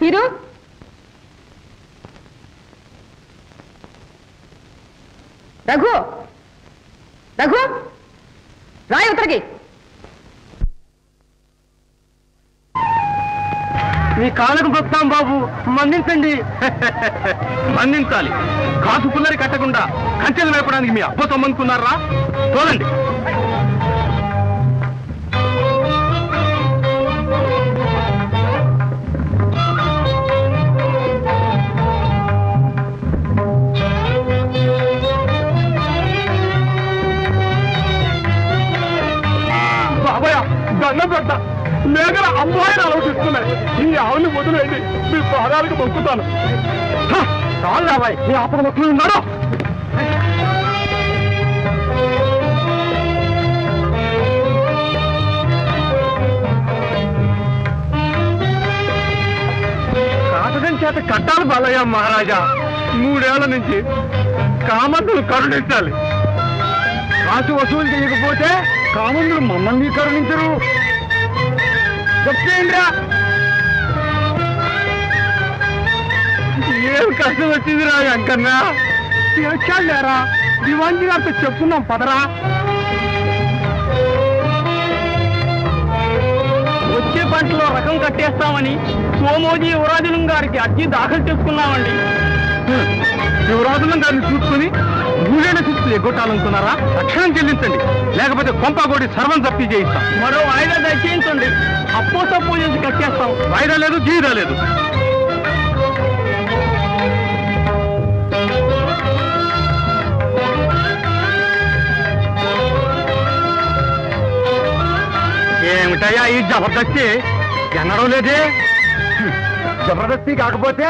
తీరు రఘు రఘు రాయి ఉత్తరకి. మీ కాళ్ళకు మొత్తం బాబు, మన్నించండి. మన్నించాలి. కాసు పుల్లరి కట్టకుండా కంచెలు వేపడానికి మీ అబ్బ సొమ్మనుకున్నారా? చూడండి. బాబాయ్ దండం పెట్ట మేఘల అమ్మాయిని ఆలోచిస్తున్నాయి. ఈ ఆవుని వదిలేండి, మీ పాదాలకు మొక్కుతాను. చాలు బాబాయ్, మీ ఆపద మొక్కులు ఉన్నాడు. కాటడం చేత కట్టాలి బాలయ్య మహారాజా. 3 ఏళ్ల నుంచి కామంతులు కరుణించాలి. కాసు వసూలు చేయకపోతే కామంతులు మమ్మల్ని కరుణించరు. చెప్తేంద్రా ఏం కష్టం వచ్చింది రా అంకన్నా. లేరా దివాంజీ గారితో చెప్పుకున్నాం పదరా. వచ్చే పంటలో రకం కట్టేస్తామని సోమోజీ యువరాజులం గారికి అర్జీ దాఖలు చేసుకున్నామండి. యువరాజులం గారిని చూసుకుని ఊరేణ చూస్తూ ఎగ్గొట్టాలనుకున్నారా? తక్షణం చెల్లించండి, లేకపోతే కొంపగోడి సర్వం జప్తీ చేయిస్తాం. మరో వాయిదా దయచేయించండి, అప్పో తప్పు చేసి కట్టేస్తాం. వాయిదా లేదు, జీవిదా లేదు. ఏమిటయ్యా ఈ జబర్దస్తి? ఎన్నడూ లేదే. జబర్దస్తి కాకపోతే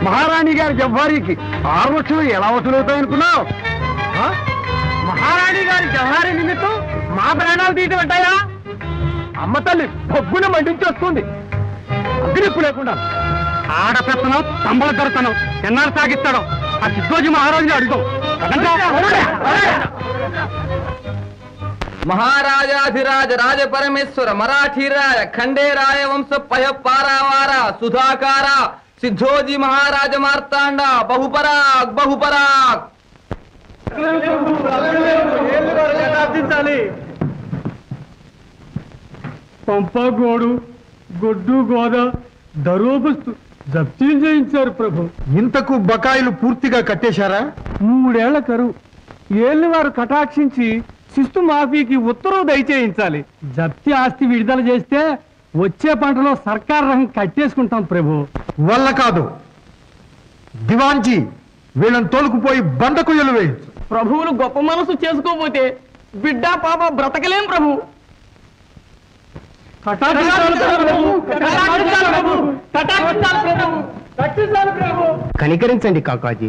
మహారాణి గారి జవ్వారీకి 6 లక్షలు ఎలా వసూలవుతాయనుకున్నావు? మహారాణి గారి జవ్వారీ నిమిత్తం మా ప్రాణాలు తీయటం అంటాయా? అమ్మ తల్లి బొగ్గున మండించేస్తుంది. అగ్నిప్పు లేకుండా ఆడపెత్తనం తంబల దొరతనం ఎన్నాళ్ళు సాగిస్తాడో ఆ సిద్ధోజీ మహారాజుని అడుగుతాం. మహారాజాధిరాజ రాజ పరమేశ్వర మరాఠీ రాయ ఖండే రాయ వంశ పయ పారావార సుధాకార సిద్ధోజీ మహారాజ మార్తాండ బహుపరాగ్ బహుపరాగ్. పంపగోడు గొడ్డు గోద దరోబస్తు జప్తీలు చేయించారు ప్రభు. ఇంతకు బకాయిలు పూర్తిగా కట్టేశారా? 3 ఏళ్ల కరువు. ఏళ్ళు వారు కటాక్షించి శిస్తు మాఫీకి ఉత్తర్వు దయచేయించాలి. జప్తి ఆస్తి విడుదల చేస్తే వచ్చే పంటలో సర్కార్ రంగం కట్టేసుకుంటాం ప్రభు. వల్ల కాదు దివాన్జీ, వీళ్ళని తోలుకుపోయి బండ కుయ్యలు వేయించు. ప్రభువులు గొప్ప మనసు చేసుకోపోతే బిడ్డ పాప బ్రతకలేం ప్రభు. కనికరించండి కాకాజీ.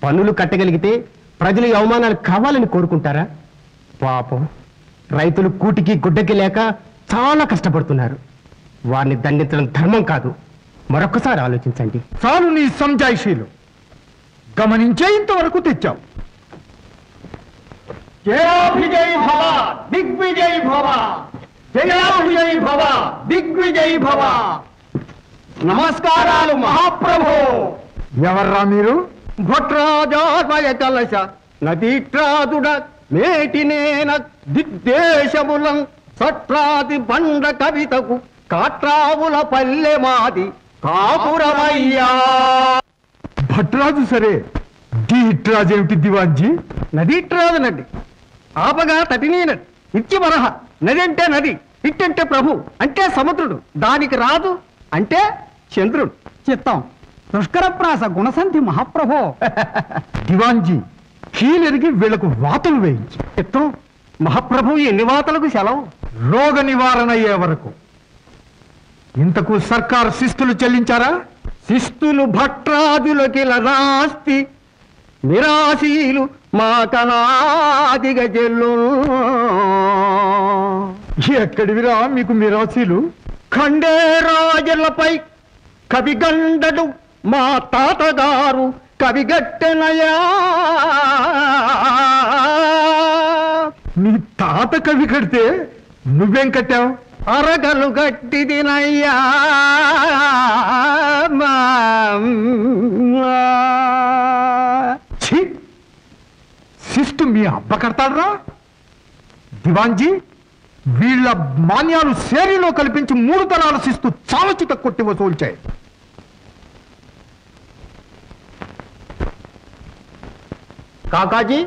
పన్నులు కట్టగలిగితే ప్రజలు ఈ అవమానాలు కావాలని కోరుకుంటారా? పాపం రైతులు కూటికి గుడ్డకి లేక చాలా కష్టపడుతున్నారు. వారిని దండించడం ధర్మం కాదు. మరొకసారి ఆలోచించండి. చాలు నీ సంజాయిషీలు. గమనించే ఇంతవరకు తెచ్చావు. జయాభిజయ్ భవ దిగ్విజయ్ భవ, జయాభిజయ్ భవ దిగ్విజయ్ భవ. నమస్కారాలు మహాప్రభు. ఎవర్రా మీరు? భట్రాజాయ కలశ నదీట్రాదుడ మేటినేన దిగ్దేశములం సట్రాది బండ కవితకు కాట్రావుల పల్లె మాది కాపురమయ్యా. భట్రాజు సరే, డీట్రాజు ఏమిటి దివాన్జీ? నదీట్రాజు నది ఆపగా తటినీ నది. ఇచ్చి వరహ నది అంటే నది, ఇట్టంటే ప్రభు అంటే సముద్రుడు, దానికి రాదు అంటే చంద్రుడు. చిత్తం దుష్కరప్రాస గుణసంధి మహాప్రభో. దివాన్జీ కీలెరిగి వీళ్లకు వాతలు వేయించు. చిత్తం మహాప్రభు ఎన్ని వాతలకు సెలవు? రోగ నివారణ అయ్యే వరకు. ఇంతకు సర్కార్ శిస్తులు చెల్లించారా? శిస్తులు భట్రాజులకిల నాస్తి, నిరాశీలు మా కనాదిగా చెల్లు. ఎక్కడివిరా మీకు మిరాశీలు? ఖండే రాజులపై కవిగండడు మా తాతగారు కవిగట్టెనయా. నీ తాత కవి కడితే నువ్వేం కట్టావు? అరగలు గట్టిదినయ్యా శిస్తు మీ అబ్బ కడతాడ్రా దివాన్జీ. వీళ్ళ మాన్యాలు సేరీలో కల్పించి 3 తరాల శిస్తు చావచిత కొట్టి వసూల్చాయి. కాకాజీ,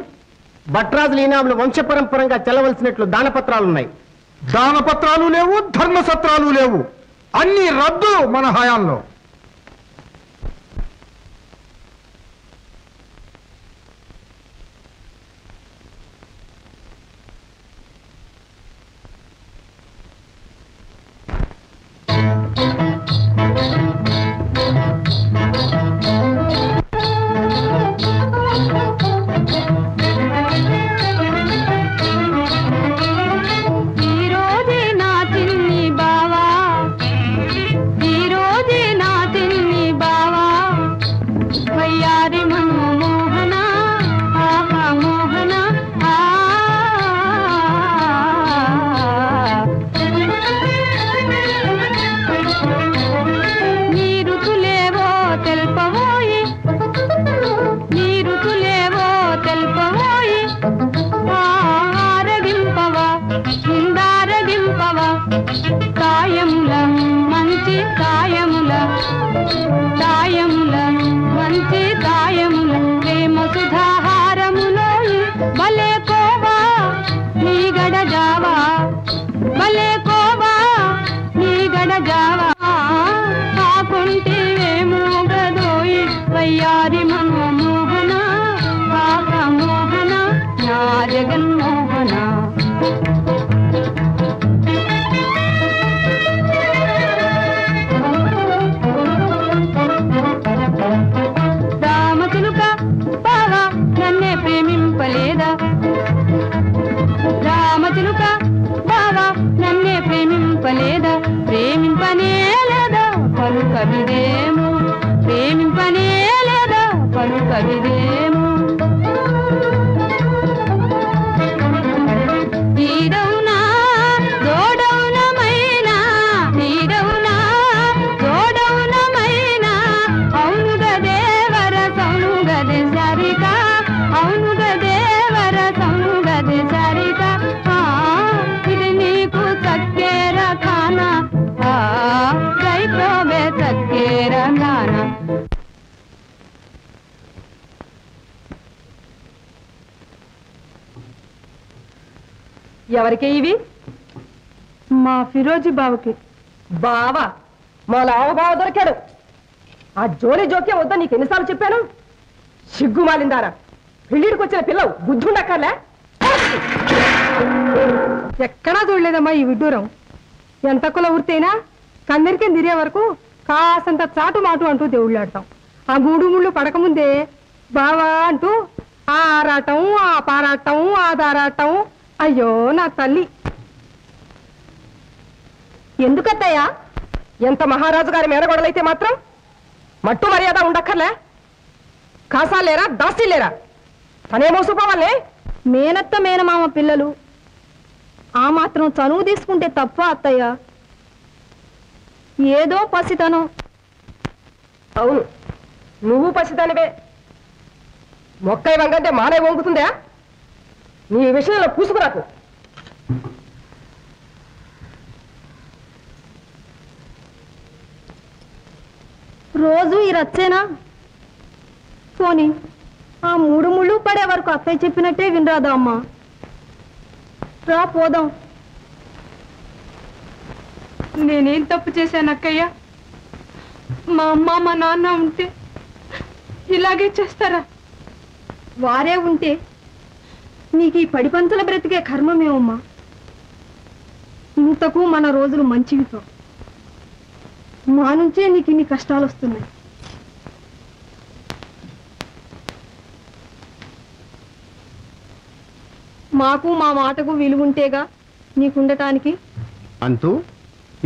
భట్రాజుల ఈనాములు వంశపరంపరంగా చెల్లవలసినట్లు దానపత్రాలున్నాయి. దానపత్రాలు లేవు, ధర్మసత్రాలు లేవు, అన్ని రద్దు మన హయాంలో. ఎవరికి ఇవి? మా ఫిరోజీ బావకి. బావా? మా లావ బావ దొరికాడు. ఆ జోలి జోక్యం వద్దా నీకు ఎన్నిసార్లు చెప్పాను? సిగ్గుమాలిందారా, పెళ్ళిడికి వచ్చిన పిల్లవు బుద్ధుండక్కర్లే. ఎక్కడా చూడలేదమ్మా ఈ విడ్డూరం. ఎంత కుల వృత్తైనా కందరికే తిరిగే వరకు కాసంత చాటు మాటు అంటూ దేవుళ్ళాడతాం. ఆ మూడు ముళ్ళు పడకముందే బావా అంటూ ఆ ఆరాటం, ఆ పారాటం, ఆ దారాటం. అయ్యో నా తల్లి. ఎందుకత్తయ్యా? ఎంత మహారాజు గారి మేనగొడలైతే మాత్రం మట్టు మర్యాద ఉండక్కర్లే. కాసాలేరా, దాసీలేరా? తనే మోసుకోవాలే. మేనత్త మేనమామ పిల్లలు ఆ మాత్రం చనువు తీసుకుంటే తప్ప అత్తయ్య? ఏదో పసితనం. అవును, నువ్వు పసిదానివే. మొక్కై వంగంటే మానే వంగుతుందా? నీ విషయంలో పూసుకురాకు. రోజు ఈ రచ్చేనా? పోనీ ఆ మూడు ముళ్ళు పడే వరకు అత్తయ్య చెప్పినట్టే వినరాదా అమ్మా? రా పోదాం. నేనేం తప్పు చేశాను అక్కయ్య? మా అమ్మ మా నాన్న ఉంటే ఇలాగే చేస్తారా? వారే ఉంటే నీకు ఈ పడిపంచల బ్రతికే కర్మమేమమ్మా. ఇంతకు మన రోజులు మంచివితో మా నుంచే నీకు ఇన్ని కష్టాలు వస్తున్నాయి. మాకు మా మాటకు విలువుంటేగా నీకుండటానికి. అంతూ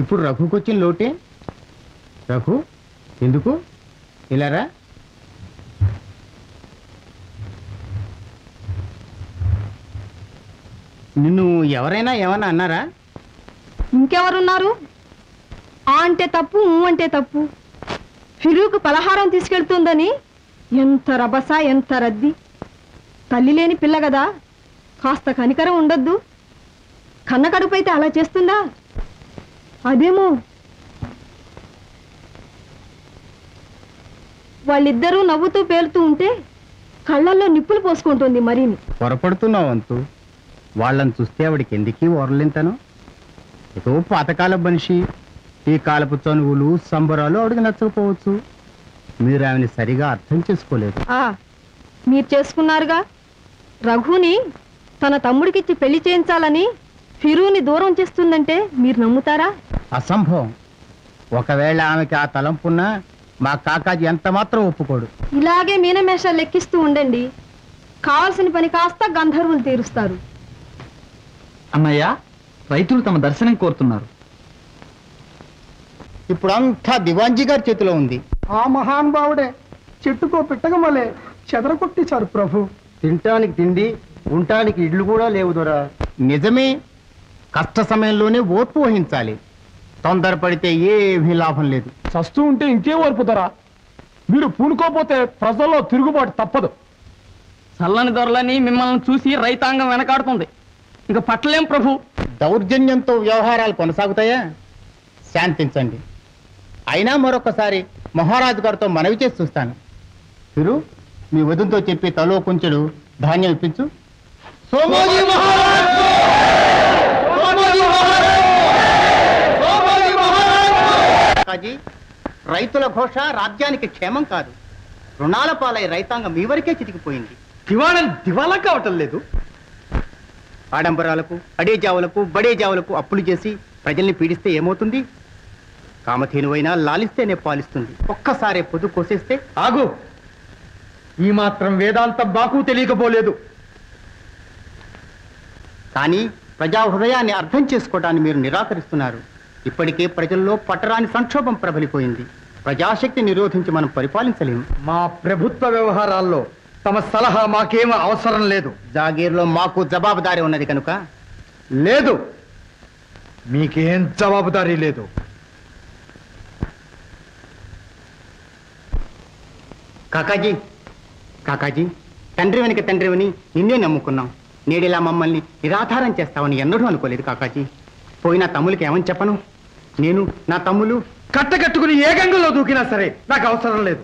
ఇప్పుడు రఘుకొచ్చిన లోటే. రఘు, ఎందుకు ఇలారా? నిన్ను ఎవరైనా ఏమన్నా అన్నారా? ఇంకెవరున్నారు? ఆ అంటే తప్పు, ఊ అంటే తప్పు. ఫిరూకు పలహారం తీసుకెళ్తుందని ఎంత రభస, ఎంత రద్దీ. తల్లి లేని పిల్ల కదా, కాస్త కనికరం ఉండొద్దు? కన్న కడుపైతే అలా చేస్తుందా? అదేమో. వాళ్ళిద్దరూ నవ్వుతూ పేలుతూ ఉంటే కళ్ళల్లో నిప్పులు పోసుకుంటుంది మరీని. పొరపడుతున్నావు అంతు. వాళ్ళని చూస్తే ఆవిడికి ఎందుకీ ఓరలింతను? ఏదో పాతకాల మనిషి. ఈ కాలపు చనువులు సంబరాలు ఆవిడకి నచ్చకపోవచ్చు. మీరు ఆమెని సరిగా అర్థం చేసుకోలేదు. మీరు చేసుకున్నారుగా. రఘుని తన తమ్ముడికిచ్చి పెళ్లి చేయించాలని ఫిరూని దూరం చేస్తుందంటే మీరు నమ్ముతారా? అసంభవం. ఒకవేళ ఆమెకి ఆ తలంపున్నా మా కాకాజీ ఎంత మాత్రం ఒప్పుకోడు. ఇలాగే మీనమేషాలు లెక్కిస్తూ ఉండండి. కావాల్సిన పని కాస్త గంధర్వులు తీరుస్తారు. అన్నయ్య, రైతులు తమ దర్శనం కోరుతున్నారు. ఇప్పుడు అంతా దివాంజీ గారి చేతిలో ఉంది. ఆ మహానుభావుడే చెట్టుకో పిట్టగమలే చెదరగొట్టేశారు ప్రభు. తినటానికి తిండి, ఉండటానికి ఇళ్ళు కూడా లేవు దొరా. నిజమే. కష్ట సమయంలోనే ఓర్పు వహించాలి. తొందరపడితే ఏమీ లాభం లేదు. చస్తూ ఉంటే ఇంకే ఓర్పుతారా? మీరు పూనుకోపోతే ప్రజల్లో తిరుగుబాటు తప్పదు. చల్లని దొరలని మిమ్మల్ని చూసి రైతాంగం వెనకాడుతుంది. ఇంకా పట్టలేం ప్రభు. దౌర్జన్యంతో వ్యవహారాలు కొనసాగుతాయా? శాంతించండి. అయినా మరొకసారి మహారాజు గారితో మనవి చేసి చూస్తాను. మీరు మీ వదంతో చెప్పి తలో కొంచెడు ధాన్యం ఇప్పించు. సోమోజీ మహారాజ్! కాజీ, రైతుల ఘోష రాజ్యానికి క్షేమం కాదు. రుణాల పాలై రైతాంగం మీ వరకే చితికిపోయింది. దివాలా కావటం లేదు. ఆడంబరాలకు, అడేజావులకు, బడేజావులకు అప్పులు చేసి ప్రజల్ని పీడిస్తే ఏమవుతుంది? కామధేనువైనా లాలిస్తేనే పాలిస్తుంది. ఒక్కసారి పొద్దు కోసేస్తే. ఆగు! ఈ మాత్రం వేదాంతం మాకు తెలియకపోలేదు. కానీ ప్రజా హృదయాన్ని అర్థం చేసుకోవటాన్ని మీరు నిరాకరిస్తున్నారు. ఇప్పటికే ప్రజల్లో పట్టరాని సంక్షోభం ప్రబలిపోయింది. ప్రజాశక్తి నిరోధించి మనం పరిపాలించలేము. మా ప్రభుత్వ వ్యవహారాల్లో తమ సలహా మాకేమీ అవసరం లేదు. జాగీర్లో మాకు జవాబుదారీ ఉన్నది కనుక. లేదు, మీకేం జవాబుదారీ లేదు. కాకాజీ, కాకాజీ, తండ్రి వెనక తండ్రివని నిన్నే నమ్ముకున్నాం. నేడిలా మమ్మల్ని నిరాధారం చేస్తావని ఎన్నడూ అనుకోలేదు కాకాజీ. పోయిన తమ్ములకి ఏమని చెప్పను? నేను, నా తమ్ములు కట్టకట్టుకుని ఏ గంగలో దూకినా సరే నాకు అవసరం లేదు.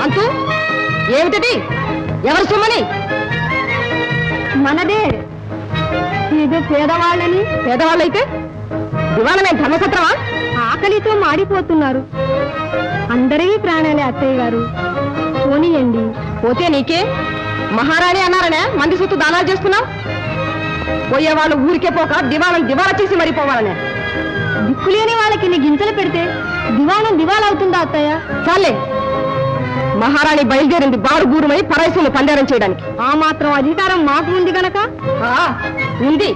అంతు ఏమిటది? ఎవరు సొమ్మని? మనదే. ఏదో పేదవాళ్ళని. పేదవాళ్ళైతే దివాణమే ధర్మసత్రమా? ఆకలితో మాడిపోతున్నారు. అందరికీ ప్రాణాలే అత్తయ్య గారు. పోనీయండి. పోతే నీకే. మహారాణి అన్నారనే మంది సొత్తు దానాలు చేస్తున్నావు. పోయేవాళ్ళు ఊరికే పోక దివాళా చేసి మరిపోవాలనే. దిక్కులేని వాళ్ళకి ఇన్ని గింజలు పెడితే దివాణం దివాళవుతుందా అత్తయ్య? చాలే. మహారాణి బయలుదేరింది బారుగూరుమై పరాయిసులు పందేరం చేయడానికి. ఆ మాత్రం అధికారం మాకు ఉంది గనక. ఉంది.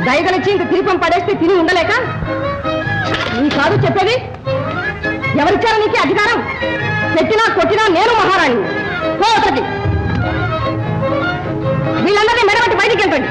దయగలిచి ఇంక తిరిపం పడేస్తే తిని ఉండలేక నీ కాదు చెప్పేది. ఎవరిచ్చారో నీకు అధికారం? పెట్టినా కొట్టినా నేను మహారాణి. వీళ్ళందరినీ మెడబట్టి బయటికి వెళ్ళండి.